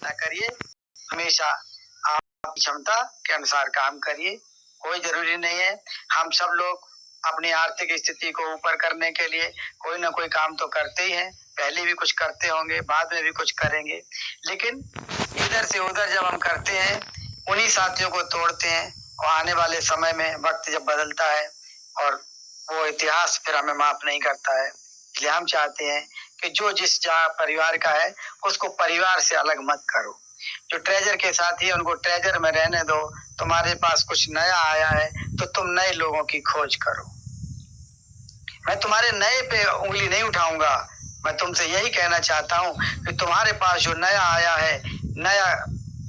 ना करिए, हमेशा आपकी क्षमता के अनुसार काम करिए। कोई जरूरी नहीं है, हम सब लोग अपनी आर्थिक स्थिति को ऊपर करने के लिए कोई ना कोई काम तो करते ही हैं। पहले भी कुछ करते होंगे, बाद में भी कुछ करेंगे, लेकिन इधर से उधर जब हम करते हैं, उन्हीं साथियों को तोड़ते हैं और आने वाले समय में वक्त जब बदलता है और वो इतिहास फिर हमें माफ नहीं करता है। इसलिए हम चाहते हैं कि जो जिस परिवार का है उसको परिवार से अलग मत करो। जो ट्रेजर के साथी है उनको ट्रेजर में रहने दो। तुम्हारे पास कुछ नया आया है तो तुम नए लोगों की खोज करो। मैं तुम्हारे नए पे उंगली नहीं उठाऊंगा। मैं तुमसे यही कहना चाहता हूँ कि तुम्हारे पास जो नया आया है, नया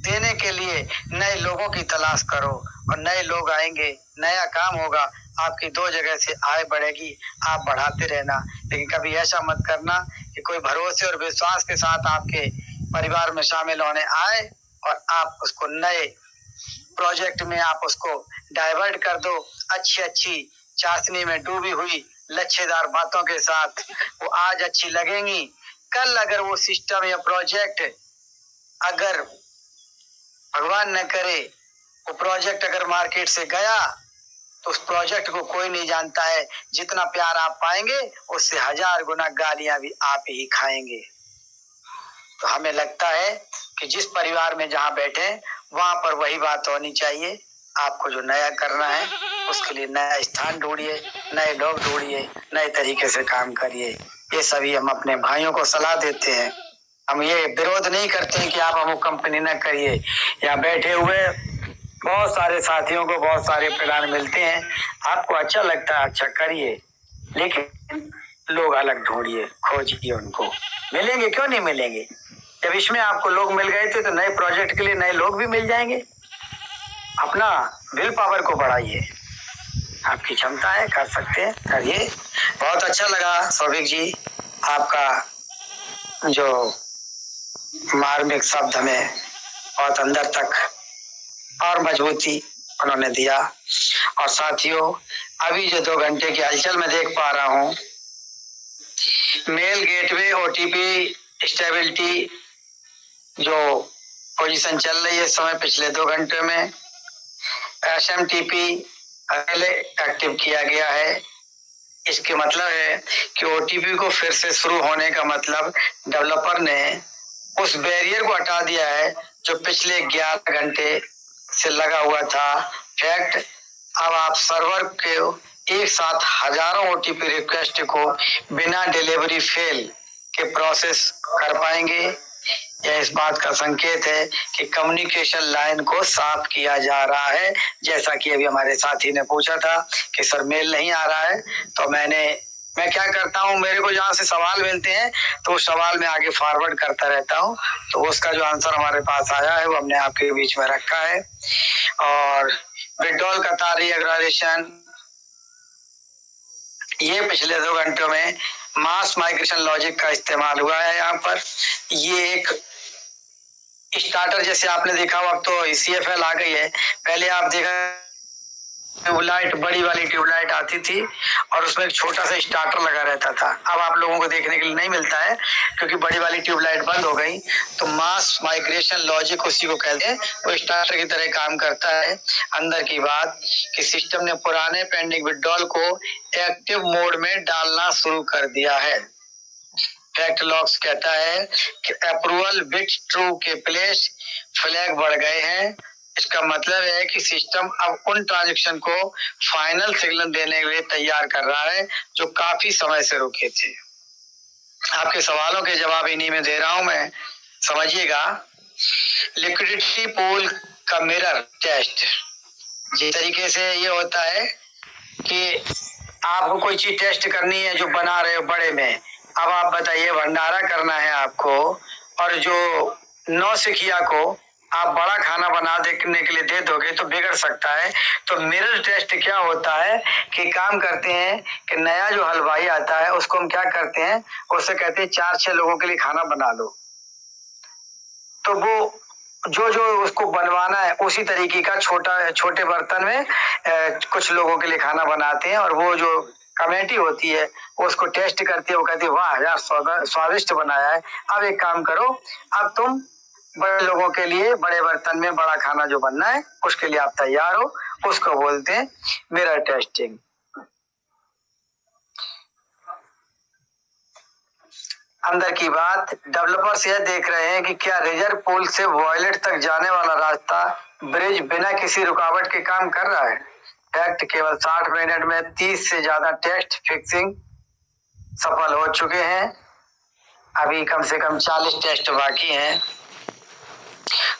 देने के लिए नए लोगों की तलाश करो और नए लोग आएंगे, नया काम होगा, आपकी दो जगह से आय बढ़ेगी, आप बढ़ाते रहना। लेकिन कभी ऐसा मत करना कि कोई भरोसे और विश्वास के साथ आपके परिवार में शामिल होने आए और आप उसको नए प्रोजेक्ट में आप उसको डाइवर्ट कर दो। अच्छी अच्छी चाशनी में डूबी हुई लच्छेदार बातों के साथ वो आज अच्छी लगेंगी, कल अगर वो सिस्टम या प्रोजेक्ट अगर भगवान न करे वो प्रोजेक्ट अगर मार्केट से गया तो उस प्रोजेक्ट को कोई नहीं जानता है। जितना प्यार आप पाएंगे उससे 1000 गुना गालियां भी आप ही खाएंगे। तो हमें लगता है कि जिस परिवार में जहां बैठे वहां पर वही बात होनी चाहिए। आपको जो नया करना है उसके लिए नया स्थान ढूंढिए, नए लोग ढूंढिए, नए तरीके से काम करिए। ये सभी हम अपने भाइयों को सलाह देते हैं। हम ये विरोध नहीं करते हैं कि आप अमुक कंपनी न करिए। यहाँ बैठे हुए बहुत सारे साथियों को बहुत सारे प्लान मिलते हैं, आपको अच्छा लगता है अच्छा करिए, लेकिन लोग अलग ढूंढिए, खोजिए, उनको मिलेंगे क्यों नहीं मिलेंगे। जब इसमें आपको लोग मिल गए थे तो नए प्रोजेक्ट के लिए नए लोग भी मिल जाएंगे। अपना विल पावर को बढ़ाइए, आपकी क्षमता है, कर सकते हैं, करिए। बहुत अच्छा लगा सौभिक जी, आपका जो मार्मिक शब्द हमें बहुत अंदर तक और मजबूती उन्होंने दिया। और साथियों, अभी जो 2 घंटे की हलचल में देख पा रहा हूँ, मेल गेटवे ओटीपी स्टेबिलिटी जो पोजीशन चल रही है इस समय पिछले 2 घंटे में, एसएमटीपी पहले एक्टिव किया गया है। इसके मतलब है कि ओटीपी को फिर से शुरू होने का मतलब डेवलपर ने उस बैरियर को हटा दिया है जो पिछले 11 घंटे से लगा हुआ था। फैक्ट, अब आप सर्वर के एक साथ हजारों ओटीपी रिक्वेस्ट को बिना डिलीवरी फेल के प्रोसेस कर पाएंगे। यह इस बात का संकेत है कि कम्युनिकेशन लाइन को साफ किया जा रहा है। जैसा कि अभी हमारे साथी ने पूछा था कि सर मेल नहीं आ रहा है, तो मैं क्या करता हूँ, मेरे को जहाँ से सवाल मिलते हैं तो उस सवाल में आगे फॉरवर्ड करता रहता हूँ। तो उसका जो आंसर हमारे पास आया है वो हमने आपके बीच में रखा है। और विड्रॉल का तारीख एग्राडेशन, ये पिछले 2 घंटों में मास माइग्रेशन लॉजिक का इस्तेमाल हुआ है। यहाँ पर ये एक स्टार्टर जैसे आपने देखा हो, अब तो CFL आ गई है। पहले आप देखा ट्यूबलाइट, बड़ी वाली ट्यूबलाइट आती थी और उसमें एक छोटा सा स्टार्टर लगा रहता था। अब आप लोगों को देखने के लिए नहीं मिलता है क्योंकि बड़ी वाली ट्यूबलाइट बंद हो गई। तो मास माइग्रेशन लॉजिक उसी को कहते हैं, वो स्टार्टर की तरह काम करता है। अंदर की बात कि सिस्टम ने पुराने पेंडिंग विड्रॉल को एक्टिव मोड में डालना शुरू कर दिया है। फैक्ट लॉग्स कहता है कि अप्रूवल बिट ट्रू के प्लेस फ्लैग बढ़ गए हैं। इसका मतलब है कि सिस्टम अब उन ट्रांजैक्शन को फाइनल सिग्नल देने के लिए तैयार कर रहा है जो काफी समय से रुके थे। आपके सवालों के जवाब इन्हीं में दे रहा हूं मैं, समझिएगा। लिक्विडिटी पूल का मिरर टेस्ट जिस तरीके से ये होता है कि आपको कोई चीज टेस्ट करनी है जो बना रहे हो बड़े में, अब आप बताइए भंडारा करना है आपको, और जो नौसिखिया को आप बड़ा खाना बना देने के लिए दे दोगे तो बिगड़ सकता है। तो मिरर टेस्ट क्या होता है कि काम करते हैं कि नया जो हलवाई आता है उसको हम क्या करते हैं, उससे कहते हैं 4-6 लोगों के लिए खाना बना लो। तो वो जो जो उसको बनवाना है उसी तरीके का छोटे बर्तन में कुछ लोगों के लिए खाना बनाते हैं, और वो जो कमेटी होती है वो उसको टेस्ट करती है। वो कहती है वाह यार स्वादिष्ट बनाया है, अब एक काम करो, अब तुम बड़े लोगों के लिए बड़े बर्तन में बड़ा खाना जो बनना है उसके लिए आप तैयार हो, उसको बोलते हैं मिरर टेस्टिंग। अंदर की बात, डेवलपर्स यह देख रहे हैं कि क्या रिजर्व पूल से वॉयलेट तक जाने वाला रास्ता ब्रिज बिना किसी रुकावट के काम कर रहा है। फैक्ट, केवल 60 मिनट में 30 से ज्यादा टेस्ट फिक्सिंग सफल हो चुके हैं। अभी कम से कम 40 टेस्ट बाकी हैं।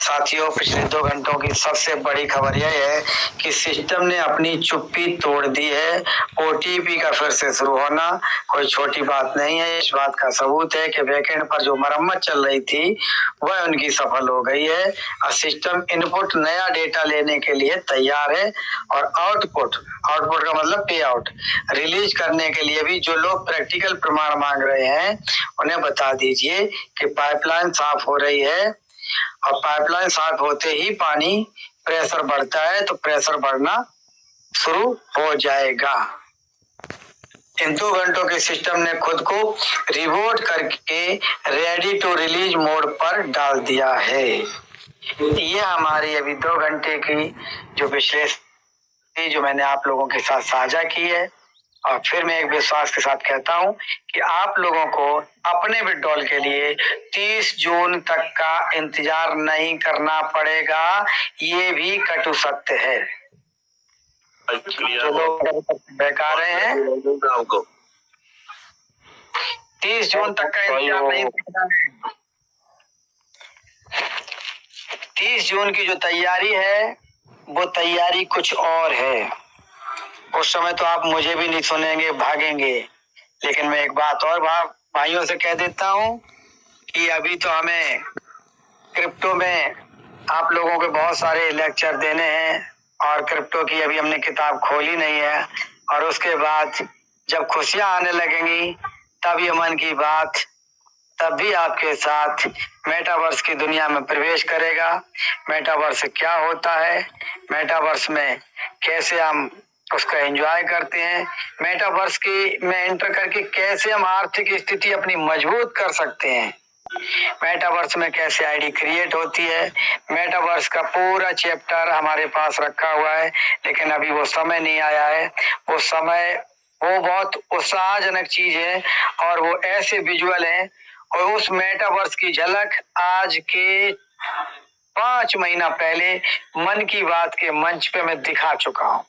साथियों, पिछले 2 घंटों की सबसे बड़ी खबर यह है कि सिस्टम ने अपनी चुप्पी तोड़ दी है। ओटीपी का फिर से शुरू होना कोई छोटी बात नहीं है। इस बात का सबूत है कि बैकएंड पर जो मरम्मत चल रही थी वह उनकी सफल हो गई है और सिस्टम इनपुट नया डेटा लेने के लिए तैयार है और आउटपुट का मतलब पे आउट रिलीज करने के लिए भी जो लोग प्रैक्टिकल प्रमाण मांग रहे हैं उन्हें बता दीजिए कि पाइपलाइन साफ हो रही है और पाइपलाइन साफ होते ही पानी प्रेशर बढ़ता है तो प्रेशर बढ़ना शुरू हो जाएगा। इन 2 घंटों के सिस्टम ने खुद को रिबूट करके रेडी टू रिलीज मोड पर डाल दिया है। ये हमारी अभी 2 घंटे की जो विश्लेषण जो मैंने आप लोगों के साथ साझा की है और फिर मैं एक विश्वास के साथ कहता हूं कि आप लोगों को अपने विड्रॉल के लिए 30 जून तक का इंतजार नहीं करना पड़ेगा। ये भी कटु सत्य है। जो लोग बेकार हैं 30 जून तक का इंतजार नहीं करना है। 30 जून की जो तैयारी है वो तैयारी कुछ और है। उस समय तो आप मुझे भी नहीं सुनेंगे, भागेंगे। लेकिन मैं एक बात और भाइयों से कह देता हूं कि अभी तो हमें क्रिप्टो में आप लोगों के बहुत सारे लेक्चर देने हैं और क्रिप्टो की अभी हमने किताब खोली नहीं है और उसके बाद जब खुशियां आने लगेंगी तब ये मन की बात तब भी आपके साथ मेटावर्स की दुनिया में प्रवेश करेगा। मेटावर्स क्या होता है, मेटावर्स में कैसे हम उसका एंजॉय करते हैं, मेटावर्स की में एंटर करके कैसे हम आर्थिक स्थिति अपनी मजबूत कर सकते हैं, मेटावर्स में कैसे आईडी क्रिएट होती है। मेटावर्स का पूरा चैप्टर हमारे पास रखा हुआ है लेकिन अभी वो समय नहीं आया है। वो बहुत उत्साहजनक चीज है और वो ऐसे विजुअल है और उस मेटावर्स की झलक आज के 5 महीना पहले मन की बात के मंच पे मैं दिखा चुका हूं।